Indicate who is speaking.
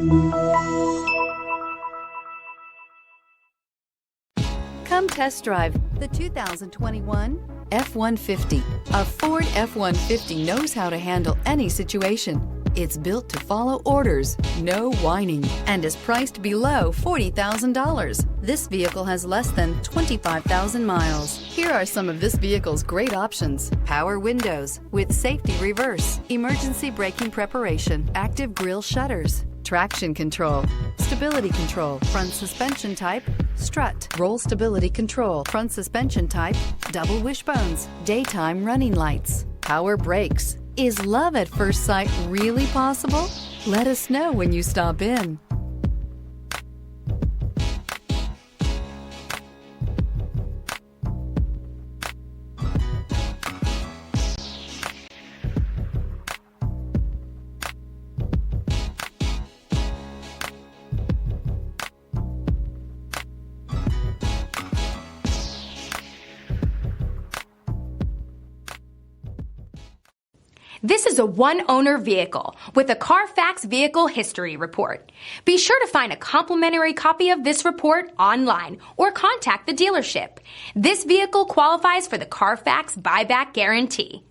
Speaker 1: Come test drive the 2021 F-150. A Ford F-150 knows how to handle any situation. It's built to follow orders, no whining, and is priced below $40,000. This vehicle has less than 25,000 miles. Here are some of this vehicle's great options: power windows with safety reverse, emergency braking preparation, active grille shutters, traction control, stability control, front suspension type, strut, roll stability control, front suspension type, double wishbones, daytime running lights, power brakes. Is love at first sight really possible? Let us know when you stop in.
Speaker 2: This is a one-owner vehicle with a Carfax Vehicle History Report. Be sure to find a complimentary copy of this report online or contact the dealership. This vehicle qualifies for the Carfax Buyback Guarantee.